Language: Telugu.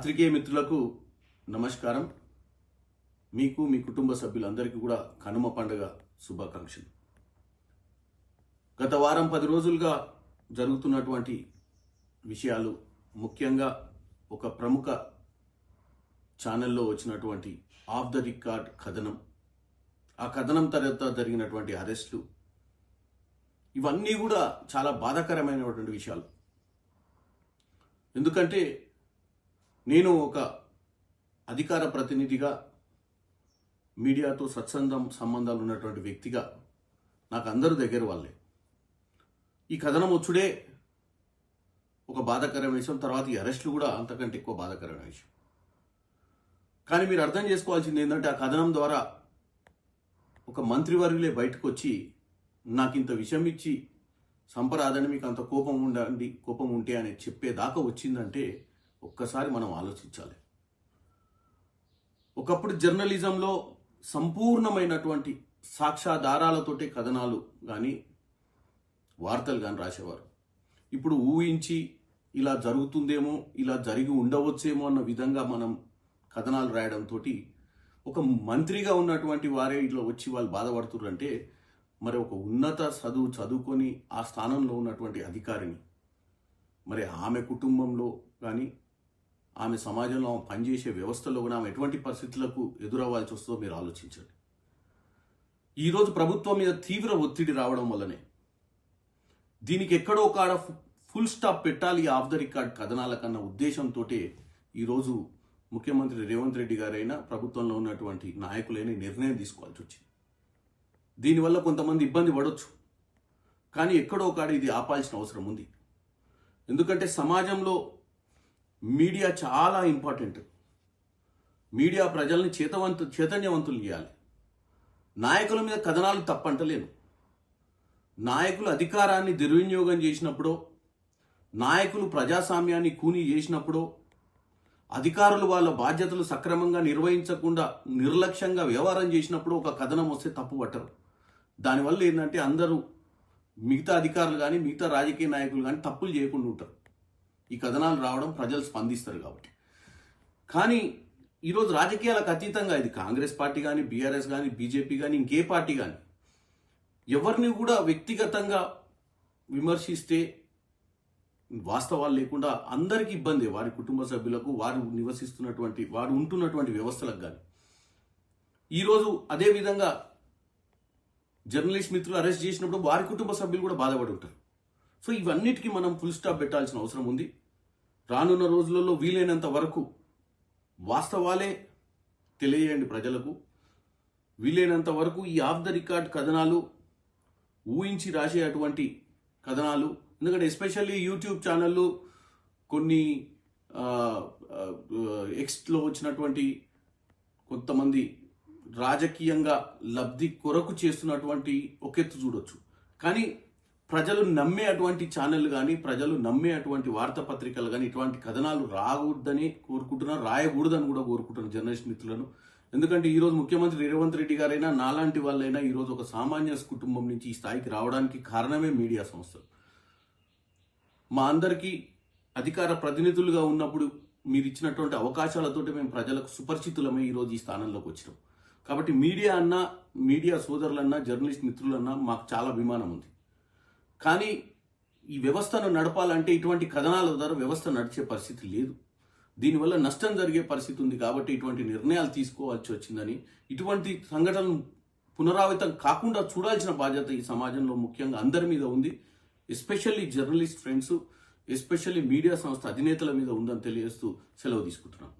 పాత్రికేయ మిత్రులకు నమస్కారం. మీకు మీ కుటుంబ సభ్యులందరికీ కూడా కనుమ పండుగ శుభాకాంక్షలు. గత వారం 10 రోజులుగా జరుగుతున్నటువంటి విషయాలు, ముఖ్యంగా ఒక ప్రముఖ ఛానల్లో వచ్చినటువంటి ఆఫ్ ద రికార్డ్ కథనం, ఆ కథనం తర్వాత జరిగినటువంటి అరెస్టులు, ఇవన్నీ కూడా చాలా బాధాకరమైనటువంటి విషయాలు. ఎందుకంటే నేను ఒక అధికార ప్రతినిధిగా, మీడియాతో సంబంధాలు ఉన్నటువంటి వ్యక్తిగా నాకు అందరూ దగ్గర వాళ్ళే. ఈ కథనం వచ్చుడే ఒక బాధాకరమైన విషయం, తర్వాత ఈ అరెస్టులు కూడా అంతకంటే ఎక్కువ బాధాకరమైన విషయం. కానీ మీరు అర్థం చేసుకోవాల్సింది ఏంటంటే, ఆ కథనం ద్వారా ఒక మంత్రివర్యులే బయటకు వచ్చి నాకు ఇంత విషయం ఇచ్చి సంపరాదని, మీకు అంత కోపం ఉంటే అని చెప్పేదాకా వచ్చిందంటే ఒక్కసారి మనం ఆలోచించాలి. ఒకప్పుడు జర్నలిజంలో సంపూర్ణమైనటువంటి సాక్ష్యాధారాలతోటి కథనాలు కానీ వార్తలు కానీ రాసేవారు. ఇప్పుడు ఊహించి ఇలా జరుగుతుందేమో, ఇలా జరిగి ఉండవచ్చేమో అన్న విధంగా మనం కథనాలు రాయడంతో ఒక మంత్రిగా ఉన్నటువంటి వారే ఇట్లా వచ్చి వాళ్ళు బాధపడుతున్నారంటే, మరి ఒక ఉన్నత చదువుకొని ఆ స్థానంలో ఉన్నటువంటి అధికారిని, మరి ఆమె కుటుంబంలో కానీ ఆమె సమాజంలో ఆమె పనిచేసే వ్యవస్థలో కూడా ఆమె ఎటువంటి పరిస్థితులకు ఎదురవ్వాల్సి వస్తుందో మీరు ఆలోచించండి. ఈరోజు ప్రభుత్వం మీద తీవ్ర ఒత్తిడి రావడం వల్లనే దీనికి ఎక్కడో కాడ ఫుల్ స్టాప్ పెట్టాలి ఆఫ్ ద రికార్డ్ కథనాల కన్నా ఉద్దేశంతో ఈరోజు ముఖ్యమంత్రి రేవంత్ రెడ్డి గారైనా ప్రభుత్వంలో ఉన్నటువంటి నాయకులైన నిర్ణయం తీసుకోవాల్సి వచ్చింది. దీనివల్ల కొంతమంది ఇబ్బంది పడవచ్చు, కానీ ఎక్కడో కాడ ఇది ఆపాల్సిన అవసరం ఉంది. ఎందుకంటే సమాజంలో మీడియా చాలా ఇంపార్టెంట్. మీడియా ప్రజల్ని చైతన్యవంతులు చేయాలి. నాయకుల మీద కథనాలు తప్పంటలేను. నాయకులు అధికారాన్ని దుర్వినియోగం చేసినప్పుడు, నాయకులు ప్రజాస్వామ్యాన్ని కూనీ చేసినప్పుడు, అధికారులు వాళ్ళ బాధ్యతలు సక్రమంగా నిర్వహించకుండా నిర్లక్ష్యంగా వ్యవహారం చేసినప్పుడు ఒక కథనం వస్తే తప్పు పట్టరు. దానివల్ల ఏంటంటే అందరూ, మిగతా అధికారులు కానీ మిగతా రాజకీయ నాయకులు కానీ తప్పులు చేయకుండా ఉంటారు. ఈ కథనాలు రావడం ప్రజలు స్పందిస్తారు కాబట్టి. కానీ ఈరోజు రాజకీయాలకు అతీతంగా ఇది కాంగ్రెస్ పార్టీ కానీ, బీఆర్ఎస్ కానీ, బీజేపీ కానీ, ఇంకే పార్టీ కానీ ఎవరిని కూడా వ్యక్తిగతంగా విమర్శిస్తే వాస్తవాలు లేకుండా అందరికీ ఇబ్బంది. వారి కుటుంబ సభ్యులకు, వారు నివసిస్తున్నటువంటి, వారు ఉంటున్నటువంటి వ్యవస్థలకు కానీ. ఈరోజు అదేవిధంగా జర్నలిస్ట్ మిత్రులు అరెస్ట్ చేసినప్పుడు వారి కుటుంబ సభ్యులు కూడా బాధపడి ఉంటారు. సో ఇవన్నిటికీ మనం ఫుల్ స్టాప్ పెట్టాల్సిన అవసరం ఉంది. రానున్న రోజులలో వీలైనంత వరకు వాస్తవాలే తెలియజేయండి ప్రజలకు. వీలైనంత వరకు ఈ ఆఫ్ ద రికార్డ్ కథనాలు, ఊహించి రాసే అటువంటి కథనాలు, ఎందుకంటే ఎస్పెషల్లీ యూట్యూబ్ ఛానళ్ళు, కొన్ని ఎక్స్లో వచ్చినటువంటి కొంతమంది రాజకీయంగా లబ్ధి కొరకు చేస్తున్నటువంటి ఒక ఎత్తు చూడొచ్చు. కానీ ప్రజలు నమ్మే అటువంటి ఛానళ్ళు కానీ, ప్రజలు నమ్మే అటువంటి వార్తాపత్రికలు కానీ ఇటువంటి కథనాలు రాకూడదని కోరుకుంటున్నారు, రాయకూడదని కూడా కోరుకుంటున్నారు జర్నలిస్ట్ మిత్రులను. ఎందుకంటే ఈరోజు ముఖ్యమంత్రి రేవంత్ రెడ్డి గారైనా, నాలాంటి వాళ్ళైనా ఈరోజు ఒక సామాన్య కుటుంబం నుంచి ఈ స్థాయికి రావడానికి కారణమే మీడియా సంస్థలు. మా అందరికీ అధికార ప్రతినిధులుగా ఉన్నప్పుడు మీరు ఇచ్చినటువంటి అవకాశాలతోటి మేము ప్రజలకు సుపరిచితులమై ఈరోజు ఈ స్థానంలోకి వచ్చినాం. కాబట్టి మీడియా అన్నా, మీడియా సోదరులన్నా, జర్నలిస్ట్ మిత్రులన్నా మాకు చాలా అభిమానం ఉంది. కానీ ఈ వ్యవస్థను నడపాలంటే ఇటువంటి కథనాల ద్వారా వ్యవస్థ నడిచే పరిస్థితి లేదు. దీనివల్ల నష్టం జరిగే పరిస్థితి ఉంది. కాబట్టి ఇటువంటి నిర్ణయాలు తీసుకోవాల్సి వచ్చిందని, ఇటువంటి సంఘటనలు పునరావృతం కాకుండా చూడాల్సిన బాధ్యత ఈ సమాజంలో ముఖ్యంగా అందరి మీద ఉంది. Especially journalist friends, especially media సంస్థ అధినేతల మీద ఉందని తెలియజేస్తూ సెలవు తీసుకుంటున్నాను.